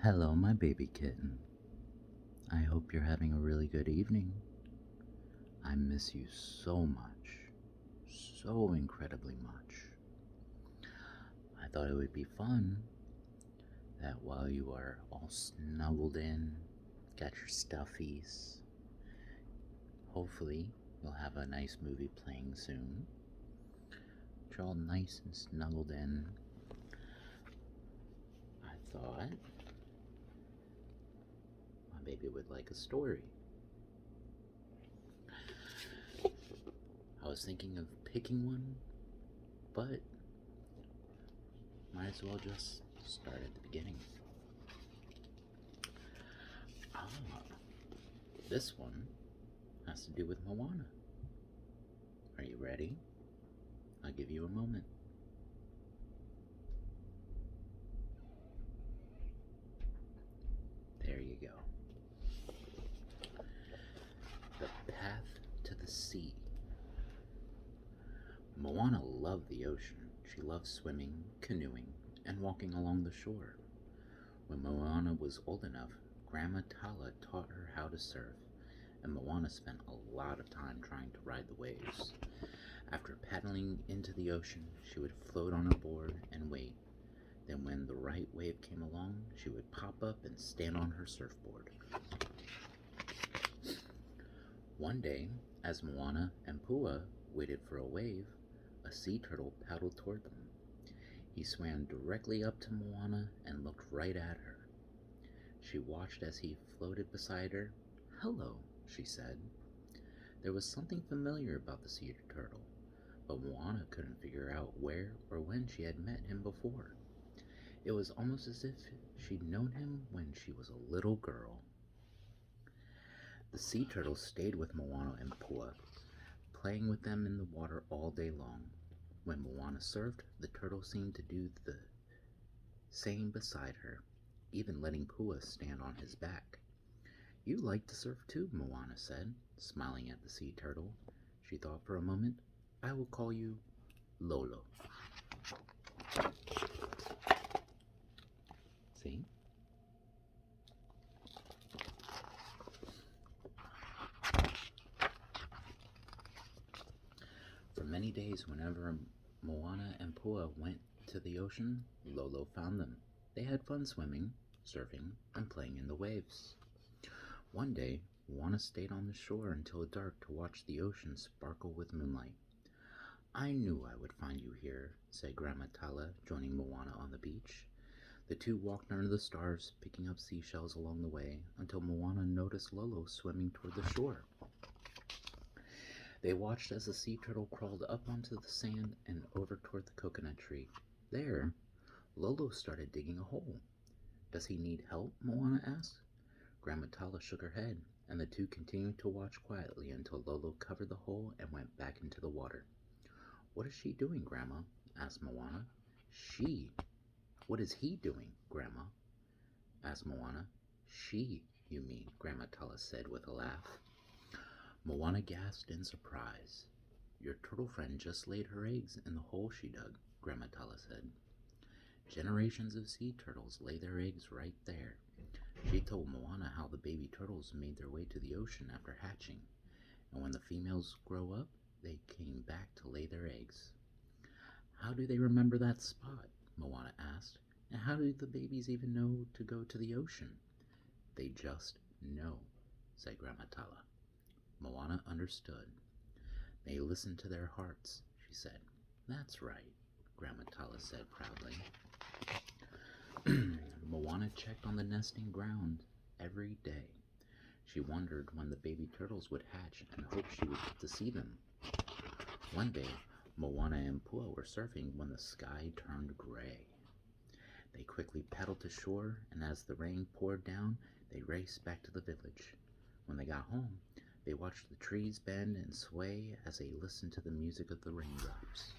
Hello, my baby kitten. I hope you're having a really good evening. I miss you so much. So incredibly much. I thought it would be fun that while you are all snuggled in, got your stuffies, hopefully you'll have a nice movie playing soon. You're all nice and snuggled in. I thought my baby would like a story. I was thinking of picking one, but might as well just start at the beginning. Ah, this one has to do with Moana. Are you ready? I'll give you a moment. There you go. The Path to the Sea. Moana loved the ocean. She loved swimming, canoeing, and walking along the shore. When Moana was old enough, Grandma Tala taught her how to surf, and Moana spent a lot of time trying to ride the waves. After paddling into the ocean, she would float on her board and wait. Then, when the right wave came along, she would pop up and stand on her surfboard. One day, as Moana and Pua waited for a wave, a sea turtle paddled toward them. He swam directly up to Moana and looked right at her. She watched as he floated beside her. "Hello," she said. There was something familiar about the sea turtle, but Moana couldn't figure out where or when she had met him before. It was almost as if she'd known him when she was a little girl. The sea turtle stayed with Moana and Pua, playing with them in the water all day long. When Moana surfed, the turtle seemed to do the same beside her, even letting Pua stand on his back. "You like to surf too," Moana said, smiling at the sea turtle. She thought for a moment. "I will call you Lolo." See? For many days, whenever Moana and Pua went to the ocean, Lolo found them. They had fun swimming, surfing, and playing in the waves. One day, Moana stayed on the shore until dark to watch the ocean sparkle with moonlight. "I knew I would find you here," said Grandma Tala, joining Moana on the beach. The two walked under the stars, picking up seashells along the way, until Moana noticed Lolo swimming toward the shore. They watched as the sea turtle crawled up onto the sand and over toward the coconut tree. There, Lolo started digging a hole. "Does he need help?" Moana asked. Grandma Tala shook her head, and the two continued to watch quietly until Lolo covered the hole and went back into the water. "What is she doing, Grandma?" asked Moana. "She? What is he doing, Grandma?" asked Moana. "She, you mean," Grandma Tala said with a laugh. Moana gasped in surprise. "Your turtle friend just laid her eggs in the hole she dug," Grandma Tala said. "Generations of sea turtles lay their eggs right there." She told Moana how the baby turtles made their way to the ocean after hatching, and when the females grow up, they came back to lay their eggs. "How do they remember that spot?" Moana asked. "And how do the babies even know to go to the ocean?" "They just know," said Grandma Tala. Moana understood. "They listen to their hearts," she said. "That's right," Grandma Tala said proudly. Moana checked on the nesting ground every day. She wondered when the baby turtles would hatch and hoped she would get to see them. One day, Moana and Pua were surfing when the sky turned gray. They quickly paddled to shore, and as the rain poured down, they raced back to the village. When they got home, they watched the trees bend and sway as they listened to the music of the raindrops.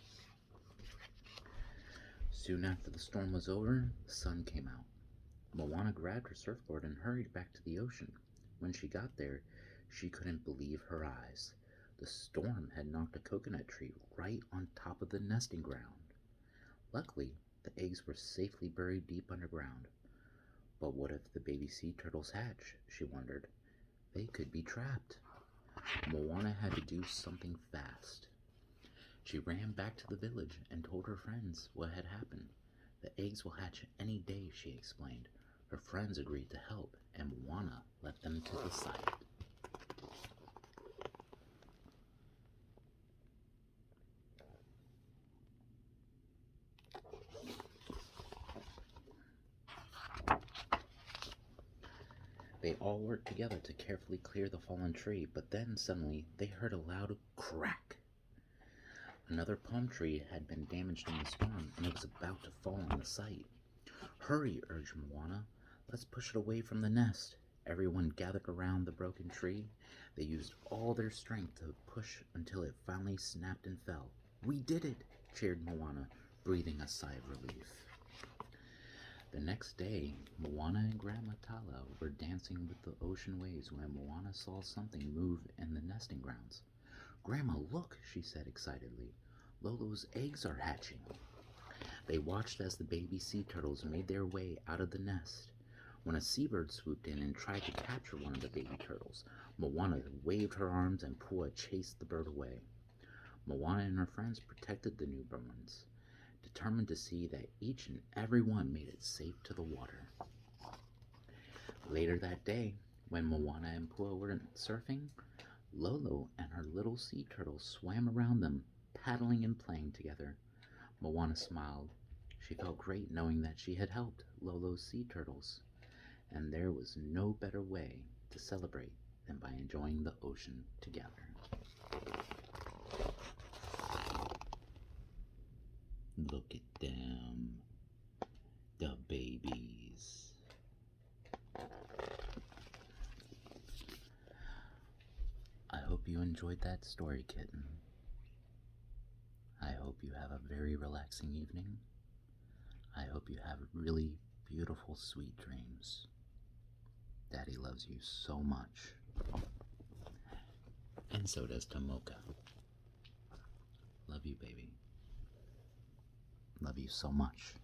Soon after the storm was over, the sun came out. Moana grabbed her surfboard and hurried back to the ocean. When she got there, she couldn't believe her eyes. The storm had knocked a coconut tree right on top of the nesting ground. Luckily, the eggs were safely buried deep underground. But what if the baby sea turtles hatch? She wondered. They could be trapped. Moana had to do something fast. She ran back to the village and told her friends what had happened. The eggs will hatch any day, she explained. Her friends agreed to help, and Moana led them to the site. They all worked together to carefully clear the fallen tree, but then suddenly they heard a loud crack. Another palm tree had been damaged in the storm, and it was about to fall on the site. Hurry, urged Moana. Let's push it away from the nest. Everyone gathered around the broken tree. They used all their strength to push until it finally snapped and fell. We did it, cheered Moana, breathing a sigh of relief. The next day, Moana and Grandma Tala were dancing with the ocean waves when Moana saw something move in the nesting grounds. Grandma, look, she said excitedly. Lolo's eggs are hatching. They watched as the baby sea turtles made their way out of the nest. When a seabird swooped in and tried to capture one of the baby turtles, Moana waved her arms and Pua chased the bird away. Moana and her friends protected the newborns, determined to see that each and every one made it safe to the water. Later that day, when Moana and Pua were surfing, Lolo and her little sea turtles swam around them, paddling and playing together. Moana smiled. She felt great knowing that she had helped Lolo's sea turtles, and there was no better way to celebrate than by enjoying the ocean together. Look at them, the babies. I hope you enjoyed that story, kitten. I hope you have a very relaxing evening. I hope you have really beautiful, sweet dreams. Daddy loves you so much. And so does Tomoka. Love you, baby. Love you so much.